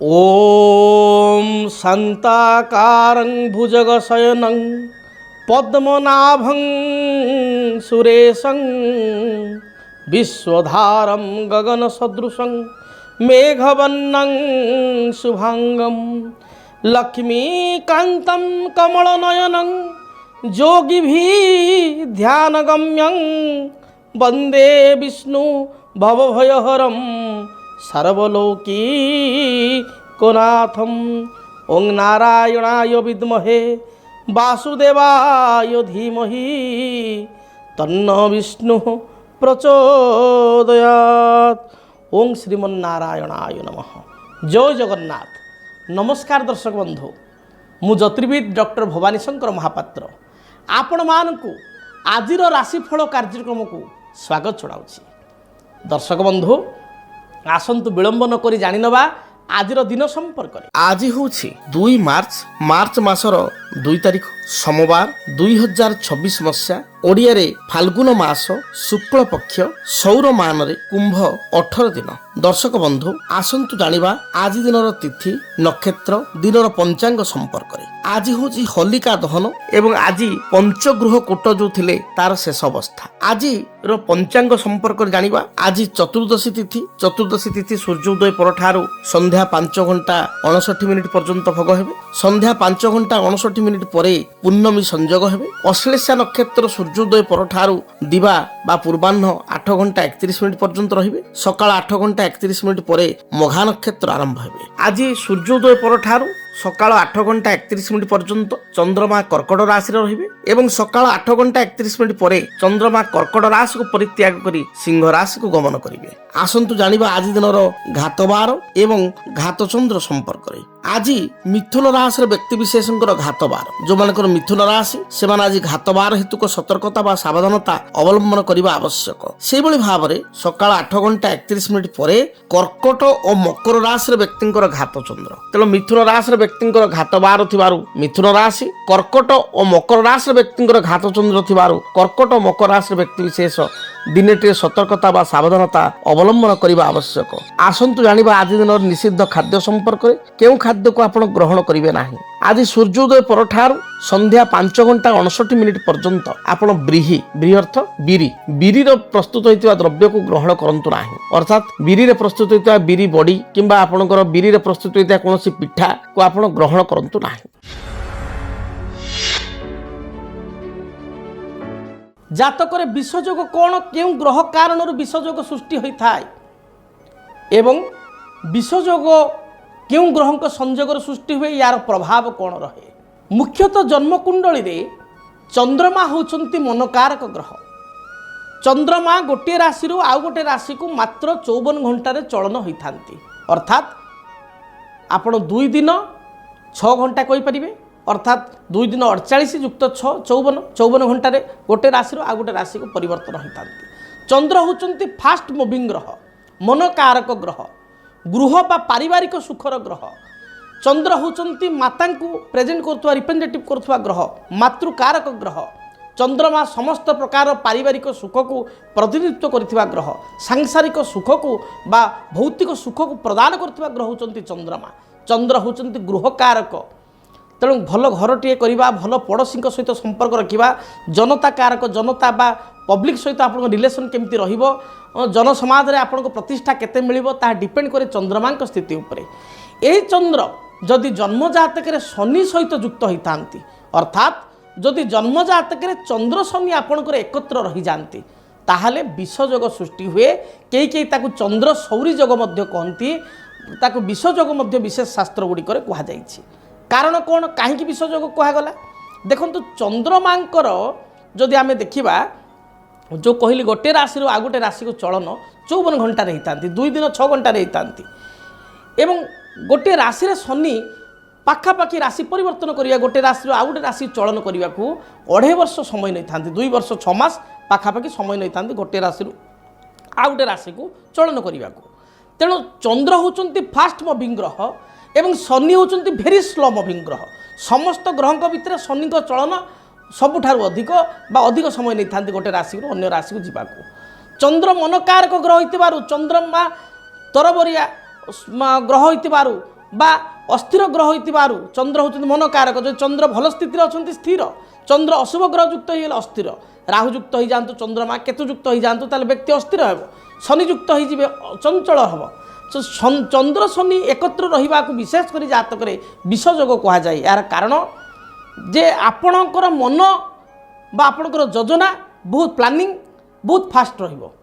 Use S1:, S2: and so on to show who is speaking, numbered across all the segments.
S1: ओम शांताकारं भुजगशयनं पद्मनाभं सुरेशं विश्वधारं गगनसदृशं मेघवर्णं शुभांगं लक्ष्मीकान्तं कमलनयनं योगिभिः ध्यानगम्यं वन्दे विष्णु भवभयहरं सर्वलोकीकनाथं। ओं नारायणाय विद्महे वासुदेवाय धीमहि तन्नो विष्णु प्रचोदयात्। ओं श्रीमन्नारायणाय नमः। जय जगन्नाथ। नमस्कार दर्शक बंधु, मु ज्योतिर्विद डॉक्टर भवानी शंकर महापात्र आपण मानकु आजिर राशिफल कार्यक्रम को स्वागत जनाउछि। दर्शक बंधु आसंतु विलंब न करी जानि नबा आजिर दिन संपर्क रे। आज होछि 2 मार्च मासर 2 तारिख सोमवार 2026 मसीहा ओडिया रे फाल्गुन मास शुक्ल पक्ष सौर मान रे कुंभ 18 दिन। दर्शक बंधु आसंतु जानिबा आज दिनर तिथि नक्षत्र दिनर पंचांग संपर्क रे। आज होछि होलिका दहन एवं आज पंचगृह कूट जो थिले तार शेष अवस्था। आज रो पंचांग संपर्क रे जानिबा आज चतुर्दशी तिथि सूर्योदय परठारु संध्या 5 घंटा 59 मिनिट पर्यंत भोग हेबे। संध्या 5 घंटा 59 मिनिट परे पूर्णमी संजोग हेबे। अश्लेषा नक्षत्र सूर्योदय परठारु दिवा बा पूर्वाह्न 8 घंटा 31 मिनिट पर्यंत रहिबे। सकाळ 8 घंटा 31 मिनिट परे मघा नक्षत्र आरंभ हेबे। आज सूर्योदय परठारु सकाळ 8 घंटा 31 मिनिट पर्यंत चंद्रमा कर्कट राशि रे रहिबे एवं सकाळ 8 घंटा 31 मिनिट परे चंद्रमा कर्कट राशि को परित्याग करी सिंह राशि को गमन करिवे। आसंतु जानिबा आज दिनर घातबार एवं घातचंद्र संपर्क रे। आज मिथुन राशि व्यक्ति विशेषकर घातबार जो मानकर मिथुन राशि से माने आज घातबार हेतु को सतर्कता बा सावधानता अवलंबन करिबा आवश्यक। से बळी भाबरे सकाळ 8 घंटा 31 मिनिट परे कर्कट और मकर राशि व्यक्तिंकर घातचंद्र। तेलो मिथुन राशि व्यक्तिंकर घातबार थिबारु मिथुन राशि, कर्कट और मकर राशि व्यक्तिंकर घातचंद्र थिबारु कर्कट और मकर राशि व्यक्ति विशेष दिनेटे सतर्कता बा सावधानता अवलंबन करिबा आवश्यक। आसंतु जानिबा आज दिनर निषिद्ध खाद्य संपर्क रे। केउ खाद्य को आपण ग्रहण करिवे नाही। आज सूर्योदय परठारु संध्या 5 घंटा 59 मिनिट पर्यंत आपण ब्रीही अर्थ बिरी रो प्रस्तुत होइतिबा द्रव्य को ग्रहण करंतु नाही। अर्थात बिरी रे प्रस्तुत होइतिबा बिरी बडी किंबा आपणकर बिरी रे प्रस्तुत होइतिबा कोनोसी पिठा को आपण ग्रहण करंतु नाही। जातक विषयोग कौन क्यों ग्रह कारण विषयोग सृष्टि होता है एवं विषयोग क्यों ग्रह संजोग सृष्टि हुए यार प्रभाव कौन रहे। मुख्यतः जन्मकुंडली रे चंद्रमा होउछंती मनकारक ग्रह। चंद्रमा गोटे राशि आउ गोटे राशि को मात्र 54 घंटे चलन होता। अर्थात आपण 2 दिन 6 घंटा कहि परिबे। अर्थात 2 दिन 48 युक्त 6 54 घंटे गोटे राशि आ गोटे राशि को परिवर्तन होता। चंद्र होउछंती फास्ट मूविंग ग्रह, मनकारक ग्रह, गृह बा पारिवारिक सुखर ग्रह। चंद्र होउछंती माता को प्रेजेंट करथुवा रिप्रेजेंटेटिव करथुवा ग्रह, मातृकारक ग्रह। चंद्रमा समस्त प्रकार पारिवारिक सुख को प्रतिनिधित्व करथिवा ग्रह, सांसारिक सुख को बा भौतिक सुख को प्रदान करथिवा ग्रह होउछंती चंद्रमा। चंद्र होउछंती गृहकारक। तेणु भल घरटे करवा, भल पड़ोशी सहित संपर्क रखा, जनता कारक जनता बा पब्लिक सहित आप रिलेसन केमती रहिबो, जनसमाज रे आपन प्रतिष्ठा केते मिलिबो ता डिपेंड करे चंद्रमा स्थिति उपरे। एही चंद्र जदि जन्म जातक रे शनि सहित युक्त होइतांती, अर्थात जदि जन्म जातक रे चंद्र शनि आपनकर एकत्र रही जानती ताहले विषयोग सृष्टि हुए। कई ताकू चंद्र सौरी जोग मध्य कहती, ताकू विषयोग मध्य विशेष शास्त्र गुड़िक कह जाइछि। कारण कौन कहीं विषयोग कहगला देखु चंद्रमांकर जदि आम देखा जो कहली गोटे राशि आ गोटे राशि को चलन 54 घंटा होता, 2 दिन 6 घंटा होता एवं गोटे राशि शनि पाखापाखि राशि परिवर्तन करिया गोटे राशि आ गोटे राशि चलन करने को 2.5 वर्ष समय नहीं था। 2 वर्ष 6 मास पाखापाखि समय नहीं था गोटे राशि आ गोटे राशि को चलन करने को। तेणु चंद्र होउछंती फास्ट मूविंग ग्रह एवं शनि होउछंती भेरी स्लो मूविंग ग्रह। समस्त ग्रह भितर शनि चलन सबुठारु अधिक बा अधिक समय नहीं था गोटे राशि अन्य राशि को जीवाकू। चंद्र मनकारक ग्रह होइतिबारु चंद्रमा तरबरिया ग्रह होइतिबारु बा अस्थिर ग्रह होइतिबारु चंद्र होचंती मन कारक जो चंद्र भल स्थिति अछंती स्थिर चंद्र अशुभ ग्रह युक्त होइले अस्थिर राहु युक्त हो जातु चंद्रमा केतु युक्त हो जातु ताले व्यक्ति अस्थिर हेबो शनि युक्त हो जिवे चंचल हेबो तो चंद्र शनि एकत्र रहिबा को विशेष करी जातक रे विषयोग कहा जाय यार कारण जे आपणकर मन बा आपणकर योजना बहुत प्लानिंग बहुत फास्ट रहिबो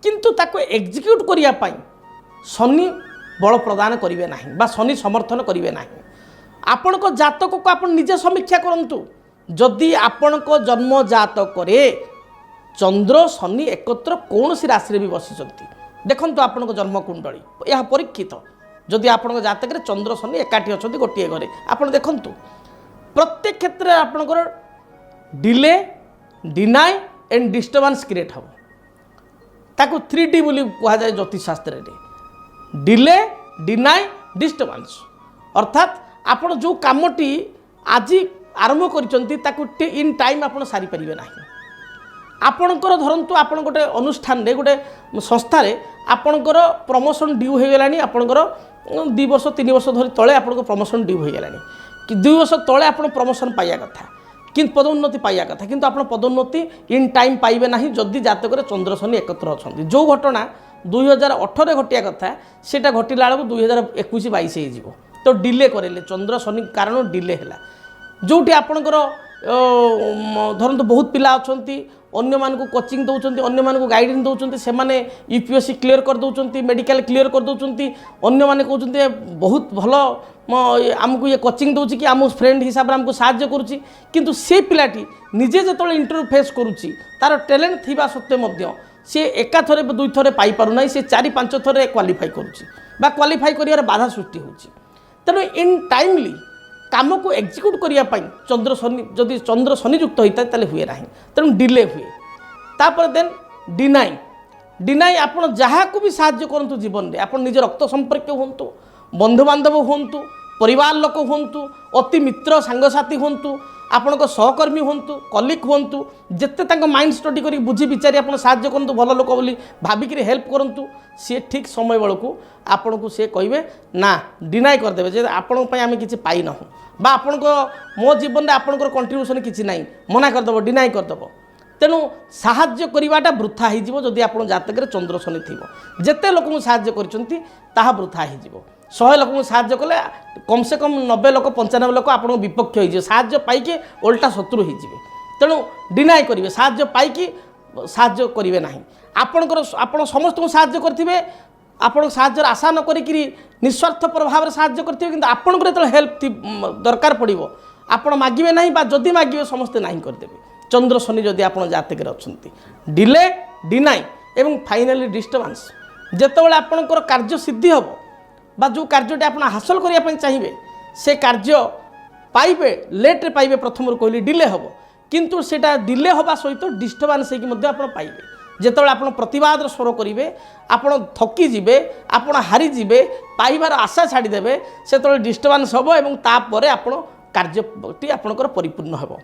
S1: किंतु ताको एग्जीक्यूट करिया पई शनि बल प्रदान करिवे नाही बा शनि समर्थन करिवे नाही आपणक जातक को आपण निजे समीक्षा करंतु जदि आपणक जन्म जातक रे चंद्र शनि एकत्र कौन सी राशि रे भी बसिचंती देखंतु आपणक जन्म कुंडली यह परीक्षित जदि आपणक जातक रे चंद्र शनि एकाठी अछंती गोटिए घरे आपण देखंतु प्रत्येक क्षेत्र में आपणकर delay deny and disturbance create हो ताकू 3D बोली कहा जाए ज्योतिष शास्त्र रे डिले डिनाय डिस्टर्बेंस अर्थात आपण जो कामटी आज आरंभ करिसंती ताकू इन टाइम आपण सारी परिबे नाही आपणकर धरंतु आपण गोटे अनुष्ठान रे गोटे संस्था रे आपणकर प्रमोशन ड्यू हो गेलानी आपणकर 2 वर्ष 3 वर्ष धरि तळे आपणकर प्रमोशन ड्यू हो गेलानी कि 2 वर्ष तळे आपण प्रमोशन पाइया कथा किंतु पदोन्नति पाइया कथा किंतु आपण पदोन्नति इन टाइम पाइबे नाही जदि जातक रे चंद्र शनि एकत्र अछंती जो घटना 2018 घटिया कथा सेटा घटिला बेलू 2021 22 हो जिवो तो डिले करेले चंद्र शनि कारण डिले हैला जोटी आपणकर धरंतु बहुत पिला अछंती अन्य मानकु कोचिंग दउचंती अन्य मानकु गाइडेंस दउचंती से माने यूपीएससी क्लियर कर दउचंती मेडिकल क्लियर कर दउचंती अन्य माने कहउचंती बहुत भलो आमको ये कोचिंग दउची कि आम फ्रेंड हिसाब रे हमको सहाय्य करूची किंतु से पिलाटी निजे जतले इंटरव्यू फेस करूची तार टैलेंट थिबा सत्ते मध्य से एका थरे दुई थरे पाई पारु नै से 4-5 थरे क्वालिफाई करूची बा क्वालिफाई करियार बाधा सृष्टि होची तेणु इन टाइमली काम को एक्जिक्यूट करने चंद्र शनि जदि चंद्र शनि युक्त होता है हुए ना तेणु डिले हुए तापर देन डिनाई डिनाई आप जहाँ को भी साहाय्य करूँ जीवन में आप निज रक्त संपर्क हूँ बंधु बांधव हूँ परिवार लोक हूँ अति मित्र सांगसाथी हूँ आपण सहकर्मी हूँ कलिग हूँ जिते माइंड स्टडी कर बुझी विचारी आप साहाय्य करूँ भल लोक बोली भाविक हेल्प करूँ सी ठीक समय बेलू आपण को सी कहे ना डिनाई करदे जे आपण आम कि पाई ना बा आपण मो जीवन में आपंकर कंट्रीब्यूशन किसी ना मना करदेव डिनाई करदेव तेणु साहाय्य करवाटा वृथा होदी आप जातक चंद्र शनि थी जिते लोक साहाय्य कर वृथा हो 100 लोक साहाय्य कले कम से कम 90 लोक 95 लोक आप विपक्ष हो साहाय्य पाई ओल्टा शत्रु हो तेणु डिनाई करेंगे साहाय्य पाई साहाय्य करेंगे ना आपणकर आप समस्त साहाय्य करेंगे आपण साहाय्य आशा न करी निस्वार्थपर भाव साहाय्य करेंगे कि आपंकर जो हेल्प दरकार पड़ो आपण मागे ना जदि मागे समस्ते ना करदे चंद्र शनि जदि आप जातक अच्छा डिले डिनाई एवं फाइनाली डिस्टर्बेंस जितेबाला आपणकर कार्य सिद्धि हम बा जो कार्यटे आप हासिल करने चाहिए से कार्य पाइबे लेट्रे पाइबे प्रथम कहली डिले हम किंतु सेटा डिले हवा सहित डिस्टर्बेंस होकर पाइबे जितेबाला आप प्रतिवाद स्वर करेंगे आप थकी जीवे आप हारी जीवे पाइबार आशा छाड़देवे से डिस्टर्बेंस हम और तापर आप कार्यटी आपणकर परिपूर्ण हो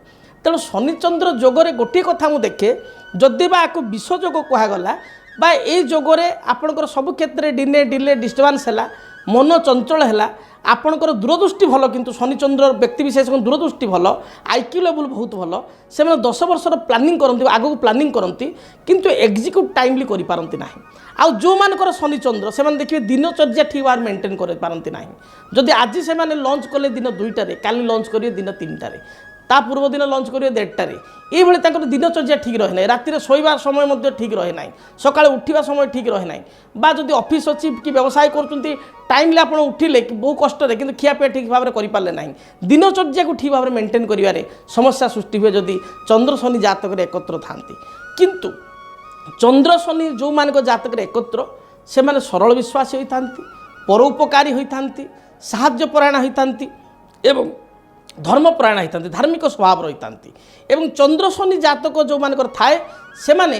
S1: तेणु शनिचंद्र जोगरे गोटे कथा मुझे देखे जदि बा आपको विषयोग कहगला बा ये जोगरे आपणकर सब क्षेत्र में डिले डिले डिस्टर्बेंस है मन चंचल है आपणकर दूरदृष्टि भल किंतु शनिचंद्र व्यक्ति विशेष दूरदृष्टि भल आईक्यू लेवल बहुत भल से 10 वर्षर प्लानिंग करती आग को प्लानिंग करती किंतु एक्जिक्यूट टाइमली करपारती ना आउ जो मानकर शनिचंद्र से देखिए दिनचर्या ठीक भाव मेंटेन कर पारती ना जदि आज से लंच कले दिन 2टारे काली लंच करेंगे दिन 3टारे ता पूर्व दिन लंच करेंगे 1टारे ये दिनचर्या ठीक रहे ना रातिर शोवा समय ठीक रहे ना सकाଳେ उठा समय ठीक रहे ना बा जदि ऑफिस अच्छी कि व्यवसाय कर टाइम आप उठिले बहुत कष्ट कि खियापिया ठीक भाव में करें ना दिनचर्या को ठीक भाव में मेंटेन करें समस्या सृष्टि हुए जदि चंद्र शनि जातक एकत्र था किंतु चंद्र शनि जो मान जातक एकत्र से माने सरल विश्वासी होता परोपकारी होता साहाय्यपरायण होता एवं धर्मपरायण होता धार्मिक स्वभाव रही था एवं चंद्र शनि जातक जो मान थाए से माने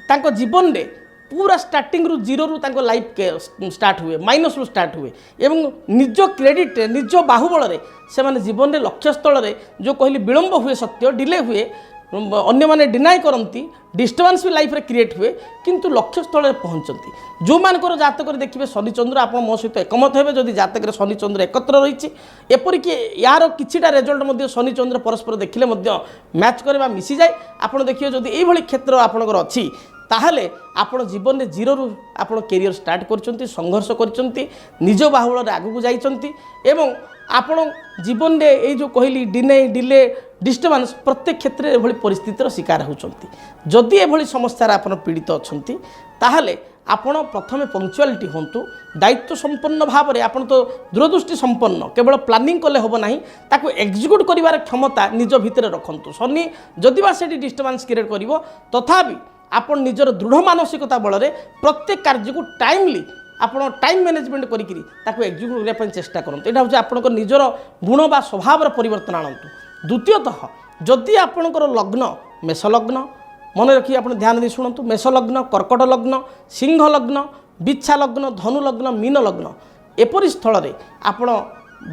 S1: तांको जीवन में पूरा स्टार्टिंग रु जीरो रु तांको लाइफ के स्टार्ट हुए माइनस रु स्टार्ट हुए एवं निज क्रेडिट निज बाहुबल से माने जीवन में लक्ष्यस्थल जो कहली विलंब हुए सत्य डिले हुए अन्य डिनाई करती डिस्टर्बान्स भी लाइफ रे क्रिएट हुए किंतु लक्ष्य स्थल पहुँचती जो मानकर जातक देखिए शनि चंद्र आप मो सहित एकमत हे जदि जातक शनि चंद्र एकत्र रही एपरिक यार किछिटा रेजल्ट शनि चंद्र परस्पर देखिले मैच करवा मिसी जाए आप देखिए जदि ये क्षेत्र आपंकर अच्छी ताहले आपण जीवन में जीरो रु आपण कैरियर स्टार्ट कर संघर्ष कर निज बाहुल आगू जाइंट एवं आपण जीवन में ये जो कहली डिले डिस्टर्बान्स प्रत्येक क्षेत्र में एभली परिस्थितिर शिकार होती जदि एभली समस्या आप पीड़ित अच्छा ताहले आपण प्रथमे पंक्चुआलिटी हूँ दायित्व संपन्न भाव में आप तो दूरदृष्टि संपन्न केवल प्लानिंग कले हम ना ताको एक्जिक्यूट कर क्षमता निज भितर रखु शनि जदिवा से डिस्टर्बान्स क्रिएट कर तथापि आपण निजर दृढ़ मानसिकता बल में प्रत्येक कार्य को टाइमली आपण टाइम मैनेजमेंट करिकी एक्जिक्यूट करने चेष्टा करते यहाँ हूँ आपंकर निजर गुण बा स्वभाव परिवर्तन आणतु द्वितीयतः जदि आपणकर लग्न मेष लग्न मन रखी आप ध्यान दे शुणु मेष लग्न कर्कट लग्न सिंह लग्न बिच्छा लग्न धनु लग्न मीन लग्न एपरी स्थल में आपण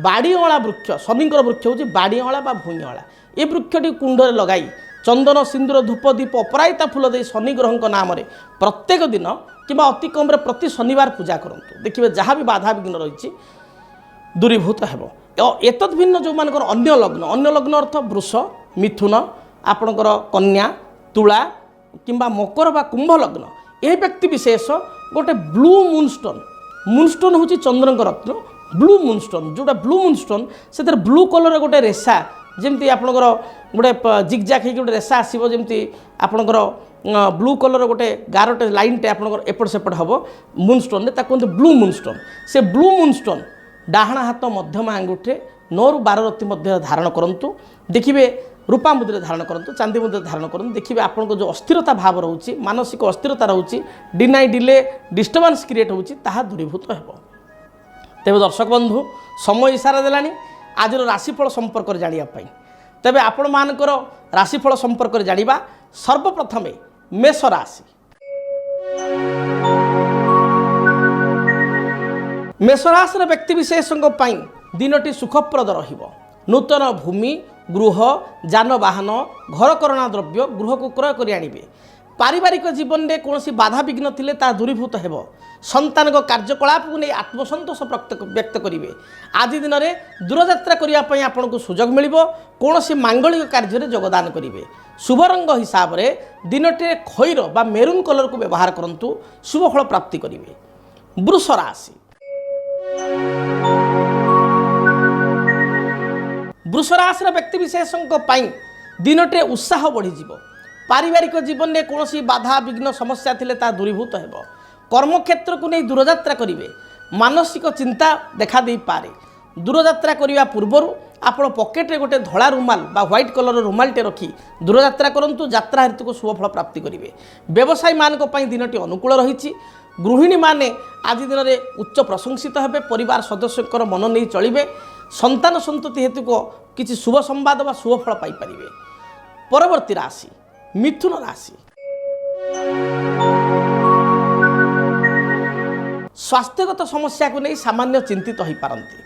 S1: बाड़ीअला वृक्ष शनिकर वृक्ष हूँ बाड़ीअला बा भूईअला ये वृक्षटी कुंडे लगाई चंदन सिंदूर धूप दीप अपराजिता फूल दे शनि ग्रह नाम प्रत्येक दिन कि अति कम प्रति शनिवार पूजा करूँ देखिए जहाँ भी बाधा विघ्न रही दूरीभूत हो एतद् भिन्न जो मानकर अन्य लग्न अर्थ वृष मिथुन आपणकर कन्या तुला किंबा मकर बा कुंभ लग्न यह व्यक्ति विशेष गोटे ब्लू मूनस्टोन हूँ चंद्रक रत्न ब्लू मूनस्टोन जोटा ब्लू मूनस्टोन से ब्लू कलर गोटे रेशा जमती आपणकर गोटे जिगजाक हो गोटे रेशा आसो जमी आपणकर ब्लू कलर गोटे गारटे लाइनटे आपणकर एपट सेपट हम मूनस्टोन कहते ब्लू मूनस्टोन से ब्लू मूनस्टोन डाहाण हाथ मध्यम आंगुठे 9 ରୁ 12 रत्ती मध्य धारण करूँ देखिए रूपा मुद्रे धारण करूँ चांदी मुद्रे धारण करूँ देखिए आपन जो अस्थिरता भाव रोचे मानसिक अस्थिरता रोचे डिनाई डिले डिस्टर्बान्स क्रिएट होता दूरीभूत हो तेज दर्शक बंधु समय इशारा देलानी आज राशिफल संपर्क जानापी तेज आपण मानकर राशिफल संपर्क जाना सर्वप्रथमे मेष राशि मेष राशि व्यक्ति विशेषों दिनटी सुखप्रद रहिबो नूतन भूमि गृह जानवाहन घरकरणा द्रव्य गृह को क्रय कर आनिबे पारिवारिक जीवन में कौन बाधा विघ्न थिले ता दूरीभूत हेबो संतान कार्यकलाप को नहीं आत्मसंतोष व्यक्त करेंगे आज दिन में दूरयात्रा करने आपन को सुजोग मिलिबो कौन मांगलिक कार्य योगदान करेंगे शुभ रंग हिसाब से दिनटे खैर बा मेरून कलर को व्यवहार करंतु शुभ फल प्राप्ति करेंगे वृष राशि वृष राशि व्यक्ति विशेषों दिनटे उत्साह बढ़ीज पारिवारिक जीवन में कौन बाधा विघ्न समस्या थिले ता दूरीभूत हेबो कर्मक्षेत्र को नहीं दूरयात्रा करेंगे मानसिक चिंता देखा दे पारे दूरयात्रा करने पूर्वर आपण पकेट्रे गोटे धला रुमाल बा व्हाइट कलर रुमालटे रखी दूरयात्रा करूँ यात्रा हेतु को शुभ फल प्राप्ति करेंगे व्यवसायी मानक दिनटी अनुकूल रही गृहिणी माने आज दिन में उच्च प्रशंसित हेबे परिवार सदस्यों मन नहीं चलिए संतान संतति हेतु को किसी शुभ संवाद बा शुभ फल पाई परिबे परवर्ती राशि मिथुन राशि स्वास्थ्यगत समस्या को नहीं सामान्य चिंतित हो पारती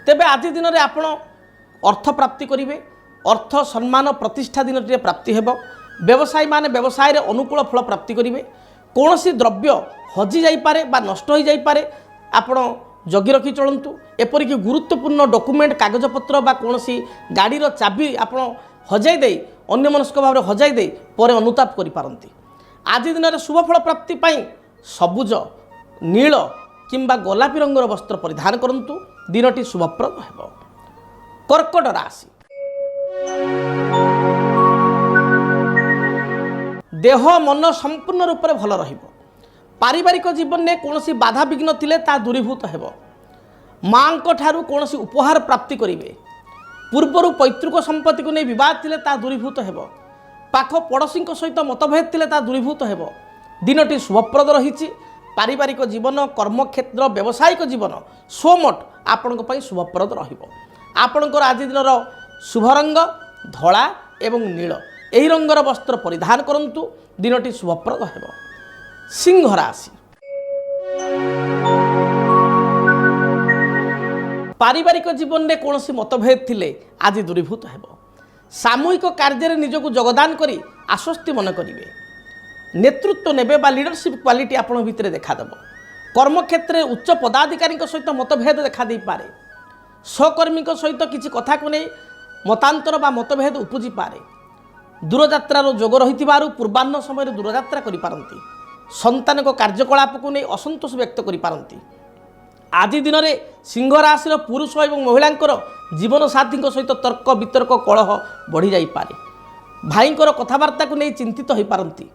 S1: तेबे आज दिन में आपण अर्थ प्राप्ति करेंगे अर्थ सम्मान प्रतिष्ठा दिन प्राप्ति हेब व्यवसायी माने व्यवसाय रे अनुकूल फल प्राप्ति करेंगे कौन सी द्रव्य हजि जाइपारे बा नष्ट हो जाइपारे आपण जगी रखी चलतु एपरिक गुरुत्वपूर्ण डॉक्यूमेंट कागजपत्र बा कौन सी गाड़ीर चाबी आपण हजाई दे अन्यमनस्क भाव में हजाई दे पर अनुताप करिपारंती आज दिन में शुभ फल प्राप्ति सबुज नील किंबा गोलापी रंगर वस्त्र परिधान करंतु दिनटी शुभप्रद हेब कर्कट राशि देह मन संपूर्ण रूप से भल रहिबो पारिवारिक जीवन में कौन बाधा विघ्न थिले ता दूरीभूत हेब माँ ठारू कौन उपहार प्राप्ति करेंगे पूर्वर पैतृक संपत्ति को नहीं बद थिले ता दूरीभूत हेब पाख पड़ोशी सहित मतभेद थिले ता दूरीभूत हेब दिनटी शुभप्रद रही पारिवारिक जीवन कर्मक्षेत्र व्यावसायिक जीवन स्वमट आपण शुभप्रद आपणकर आज दिन शुभ रंग धला एवं नील यही रंगर वस्त्र परिधान करंतु दिनटी शुभप्रद हेब सिंह राशि पारिवारिक जीवन में कौन मतभेद थिले आज दूरीभूत हेब सामूहिक कार्य निजक योगदान करी आश्वस्ति मन करेंगे। नेतृत्व नेबे बा लीडरशिप क्वालिटी आपण भितर देखादेव। कर्मक्षेत्र में उच्च पदाधिकारी सहित मतभेद देखा दे पारे। सहकर्मी सहित किसी कथा को नहीं मतांतर बा मतभेद उपजी पारे। दूरयात्रार जोग रही पूर्वाह्न समय दूरयात्रा करिपारंती। संतान को कार्यकलाप को नहीं असंतोष व्यक्त करिपारंती। आज दिन में सिंह राशि पुरुष और महिलांकर जीवन साथी सहित तर्क वितर्क कलह बढ़ी जाई पारे। भाईंकर कथबार्ता को नहीं चिंतित हो पारंती।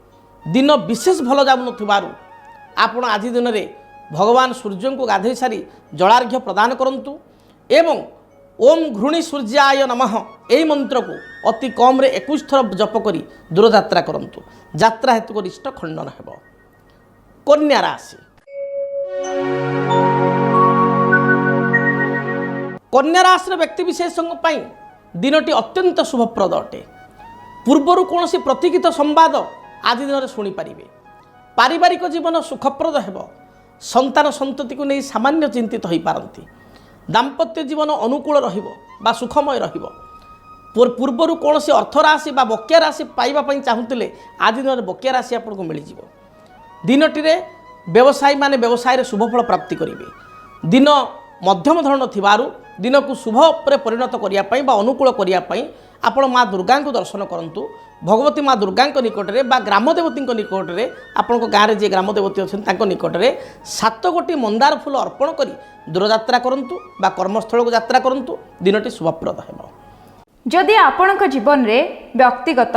S1: दिन विशेष भल जाऊन आपण आज दिन में भगवान सूर्य को गाधोई सारी जलार्घ्य प्रदान करंतु एवं ओम घृणी सूर्याय नमः यही मंत्र को अति कम 21 थर जप करी दूरयात्रा करंतु। यात्रा हेतु रिष्ट खंडन हेब। कन्या राशि कन्या राशि व्यक्ति विशेषों दिनटी अत्यंत शुभप्रद अटे। पूर्वर कौन प्रतीक्षित संवाद आज दिन में शुणिपारे। पारिवारिक जीवन सुखप्रद हेब। संतान संतति को नहीं सामान्य चिंतित हो पारती। दाम्पत्य जीवन अनुकूल रहिबो बा सुखमय रहिबो। पूर्वर कौन अर्थ राशि बा बकेया राशि पाइबा चाहूले आज दिन में बकेया राशि आपको मिल जाव। दिनटी व्यवसायी माने व्यवसाय शुभफल प्राप्ति करेंगे। दिन मध्यम धरण थिबारु दिन को शुभ पर परिणत करने अनुकूल करने आपण माँ दुर्गा को दर्शन करंतु। भगवती माँ दुर्गा निकटरे बा ग्रामदेवती निकटरे आपण गाँव में जी ग्रामदेवती अच्छा निकटरे 7 गोटी मंदार फूल अर्पण करी दूरयात्रा करंतु बा कर्मस्थल को यात्रा करंतु। दिनटी शुभप्रद हेब।
S2: जदि आपणक जीवन में व्यक्तिगत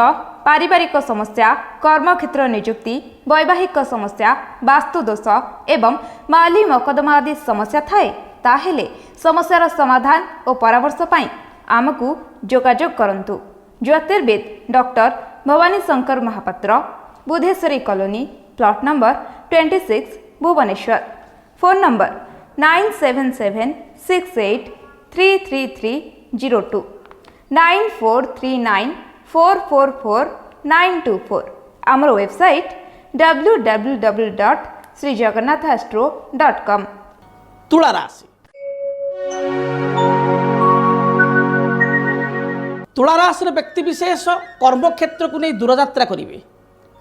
S2: पारिवारिक समस्या कर्मक्षेत्र नियुक्ति वैवाहिक समस्या वास्तुदोष एवं माली मकदमा आदि समस्या थाए ताहेले समस्यार समाधान और परामर्श पाई आमको जोगाजोग करंतु। ज्योतिर्विद doctor Bhabani Shankar Mahapatra, Budheswari colony, plot number 26, Bhubaneswar. Phone number 9776833302 9439444924। आमर वेबसाइट www.srijagannathastro.com।
S1: तुला राशि तुला राशि व्यक्ति विशेष कर्मक्षेत्र को नहीं दूरयात्रा करेंगे।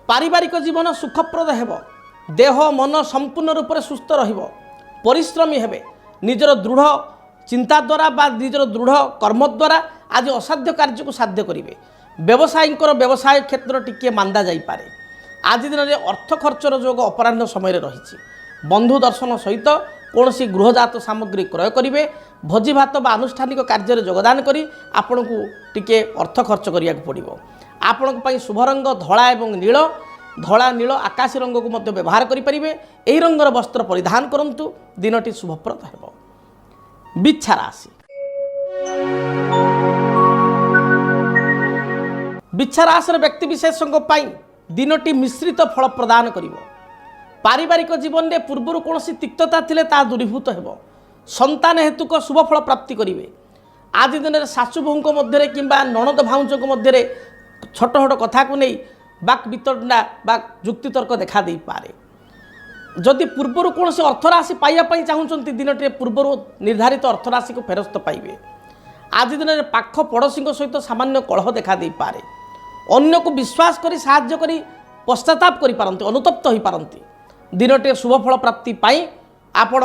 S1: पारिवारिक जीवन सुखप्रद हेब। देह मन संपूर्ण रूप से सुस्थ रहिबो। परिश्रमी हेबे। निजर दृढ़ चिंता द्वारा बा निजर दृढ़ कर्म द्वारा आज असाध्य कार्य को साध्य करेंगे। व्यवसायी व्यवसाय क्षेत्र टिके मांदा जाई पारे। आज दिन में अर्थ खर्चर जोग अपराह्न समय रही। बंधु दर्शन सहित कौन गृहजात सामग्री क्रय करेंगे। भोजी भात बा आनुष्ठानिक कार्य योगदान करी आपण को टिके अर्थ खर्च करिया पड़ो। आपण शुभ रंग धला एवं नील धला नील आकाशी रंग को मध्य व्यवहार करेंगे। यही रंगर वस्त्र परिधान करंतु। दिनटी शुभप्रद हेब। बिच्छा राशि बिच्छा राशि व्यक्ति विशेषों दिनटी मिश्रित फल प्रदान करिवो। पारिवारिक जीवन में पूर्वर कौन तिक्तता थिले ता दूरीभूत हेब। संतान हेतुक शुभफल प्राप्ति करेंगे। आज दिन में शाशु बोहू मध्य कि नणद भाउज मध्य छोट छोट कथा को नहीं बाक वितंडा बा जुक्तितर्क देखा दे पारे। जदि पूर्वर कौन अर्थराशि पाइबापी चाहूँगी दिनटी पूर्वर निर्धारित अर्थराशि को फेरस्त पाइबे। आज दिन में पाख पड़ोशी सहित सामान्य कलह देखा दे पारे। अन्य को विश्वास करी साहाय्य करी पश्चाताप करि पारंती अनुतप्त हो पारंती। दिनटे शुभफल प्राप्ति पाई आपण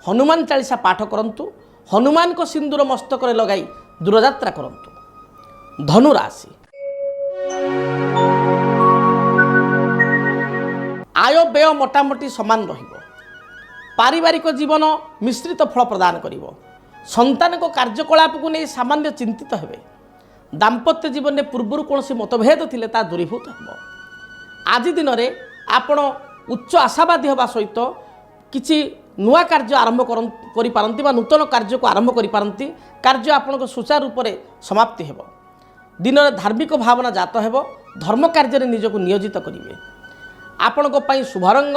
S1: हनुमान चालीसा पाठ करंतु। हनुमान को सिंदूर मस्तक लगाई दूरयात्रा करंतु। धनुराशि आय व्यय मोटामोटी समान रहिबो। पारिवारिक जीवन मिश्रित फल प्रदान करिवो। संतान को कार्यकलाप को नहीं सामान्य चिंतित हेबे। दाम्पत्य जीवन में पूर्वर कौन मतभेद थिले ता दूरीभूत हेबो। आज दिन में आपण उच्च आशावादी होगा सहित किसी नुआ कार्य आरंभ करिपारंती बा नूतन कार्य को आरंभ करिपारंती। कार्य आपनको सुचारू रूप से समाप्ति हेबो। दिन में धार्मिक भावना जात हेबो। धर्म कार्य निजको नियोजित करिवे। आपनको पई शुभ रंग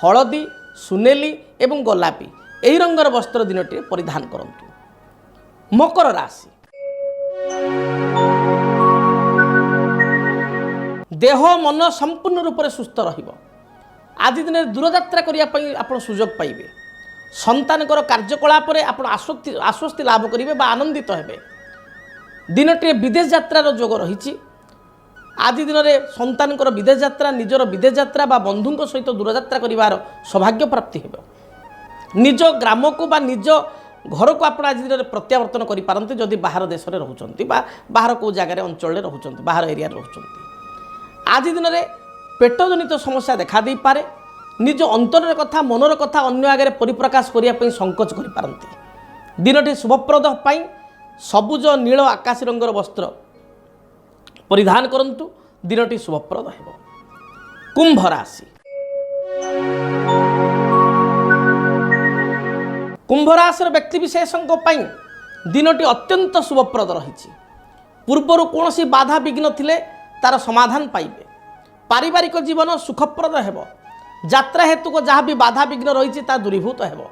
S1: हलदी सुनेली एवं गोलापी यही रंगर वस्त्र दिनटी परिधान करंतु। मकर राशि देह मन संपूर्ण रूप से सुस्थ रहिबो। आज दिन में दूरयात्रा करने आप सुजोग पाइबे। संतान कार्यकलाप आश्वस्ति लाभ करेंगे बा आनंदित हेबे। दिनटे विदेश यात्रार जोग रही। आज दिन में सन्तानकर विदेश यात्रा निजर विदेश यात्रा बा बंधुओं सहित दूरयात्रा कर सौभाग्य प्राप्ति हो। निज ग्राम को बा निज घर को आप आज दिन में प्रत्यावर्तन करेंगे जदि बाहर देश में रोच बाहर कौ जगह अंचल में रोच बाहर एरिया रोच। आज दिन में पेटजनित समस्या देखा दे पारे। निज अंतर कथा मनर कथा अन्य आगे परिप्रकाश करने संकोच करें। दिनटी शुभप्रद सबुज नील आकाश रंगर वस्त्र परिधान करंतु। दिनटी शुभप्रद हेबो। कुंभ राशि। कुंभ राशि व्यक्ति विशेषों दिनटी अत्यंत शुभप्रद रही। पूर्वर कौन सी बाधा विघ्न थिले तार समाधान पाइबे। पारिवारिक जीवन सुखप्रद हेबो। यात्रा हेतु को जहाँ भी बाधा विघ्न रही दूरीभूत हेबो।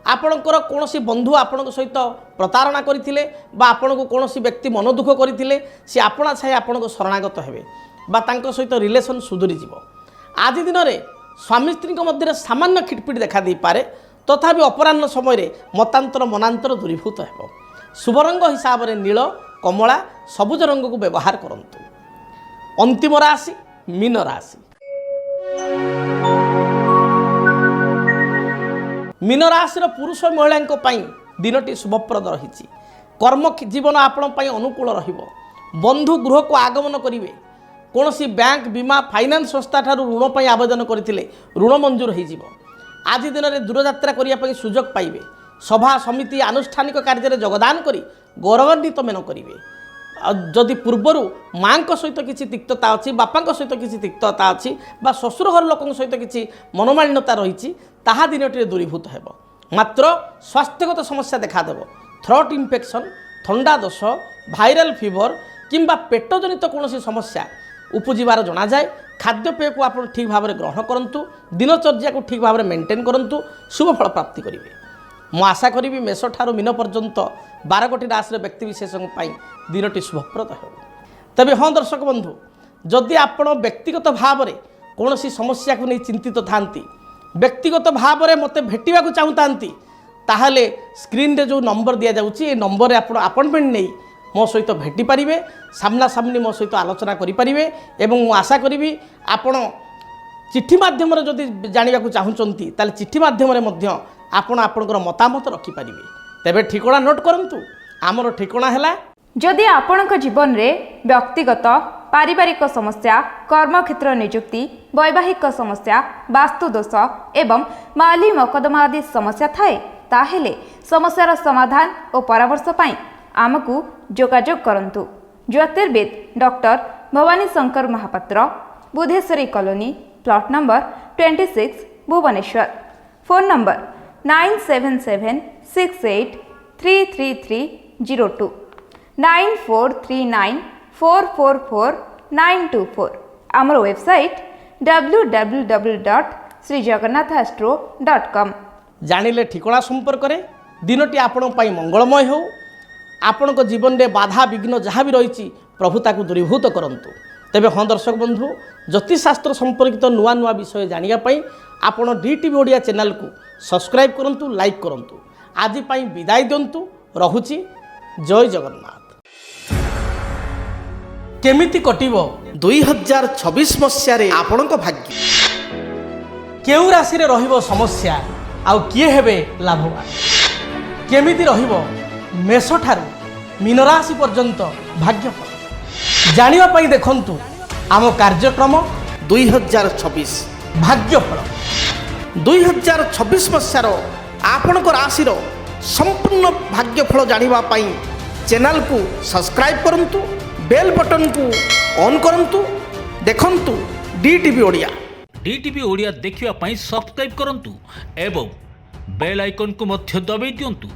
S1: आपणकर कौन सी बंधु आपण सहित प्रतारणा करथिले बा आपण को कौन सी व्यक्ति मन दुख करथिले सी आपणा छाई आपण को शरणागत हेबे बा तांको सहित रिलेशन सुधुरी जीवो। आज दिन में स्वामी स्त्री मध्य सामान्य खिटपिट देखा दे पारे तथापि अपराह्न समय मतांतर मनांतर दूरीभूत हेबो। शुभ रंग हिसाब से नील कमला सबुज रंग को व्यवहार करंतु। अंतिम राशि मीन राशि। मीन राशि पुरुष महिला दिनटी शुभप्रद रही। कर्म जीवन आपण अनुकूल रहिबो। बंधु गृह को आगमन करेंगे। कौन सी बैंक बीमा फाइनान्स संस्था ठारू ऋण पर आवेदन करथिले ऋण मंजूर हो। आज दिन में दूरयात्रा करने सुजोग पाइबे। सभा समिति आनुष्ठानिक कार्य योगदान करी गौरवान्वित मेन करेंगे। जदि पूर्वर माँ सहित किसी तिक्तता अच्छी बापा सहित किसी तिक्तता अच्छी बा ससुर घर लोक सहित किसी मनोमालिन्यता रही ताहा दिनटी दूरीभूत हेबो। मात्र स्वास्थ्यगत समस्या देखादेव। थ्रोट इन्फेक्शन थंडा दोष भाइराल फीवर किंबा पेटजनित कौन समस्या उपजीवार जना जाए। खाद्यपेय को आप ठीक भाव में ग्रहण करूँ। दिनचर्या को ठीक भाव में मेंटेन करूँ। शुभ फल प्राप्ति करेंगे। मु आशा करी मेष ठारू मीन पर्यंत 12 गोटी राशि व्यक्ति विशेषों दिनटी शुभप्रद हो। तबे हाँ दर्शक बंधु जदि आपण व्यक्तिगत भाव में कौन सी समस्या को नहीं चिंतित थांती व्यक्तिगत भाव में मत भेटा चाहूँगी ताहले स्क्रीन रे जो नंबर दि जाऊँगी नंबर रे आपण अपॉइंटमेंट नहीं मो सहित भेटी पारिबे। सामना सामनी मो सहित आलोचना करि पारिबे। एवं मु आशा करी आपण चिट्ठी माध्यम जदि जानिबा चाहूँगी ताले चिट्ठी माध्यम आपण आपणकर मतामत रखिपारे। तेबे ठिकଣା नोट करंतु। आमर ठिकଣା है
S2: जदि आपणक जीवन रे व्यक्तिगत पारिवारिक समस्या कर्मक्षेत्र नियुक्ति वैवाहिक समस्या वास्तुदोष एवं माली मकदमा आदि समस्या थाए ताहेले समस्यार समाधान और परामर्श पाई आमकु जोगाजोग करंतु। ज्योतिर्विद doctor Bhabani Shankar Mahapatra Budheswari colony plot number 26 Bhubaneswar. Phone number 9776833302 9439444924। आमर वेबसाइट www.srijagannathastro.com।
S1: जानिले ठिकଣା संपर्क में दिनटी आपण मंगलमय हो। आपण जीवन में बाधा विघ्न जहाँ भी रही प्रभु ताकू दूरीभूत करंतु। तेबे हाँ दर्शक बंधु ज्योतिषशास्त्र संपर्कित नुआ नुआ विषय जानापी आपण DTV ओडिया चैनल को सब्सक्राइब करंतु लाइक करंतु। आज पाई विदाय दिंतु रहुची। जय जगन्नाथ। केमिति कटिबो 2026 मसीह आपणक भाग्य केउ राशि रे रहिबो समस्या आउ किए हेबे लाभवान केमिति रहिबो मेष ठारू मीन राशि पर्यंत भाग्यफल जानिबा पई देखंतु आम कार्यक्रम 2026 भाग्यफल। 2026 मसीहार आपणक राशि संपूर्ण भाग्यफल जानिबा पई चैनल को सब्सक्राइब करंतु बेल बटन को ऑन करंतु देखंतु DTV ओडिया।
S3: DTV ओडिया देखिवा पई सब्सक्राइब करंतु एवं बेल आइकन को मध्य दबाई दियंतु।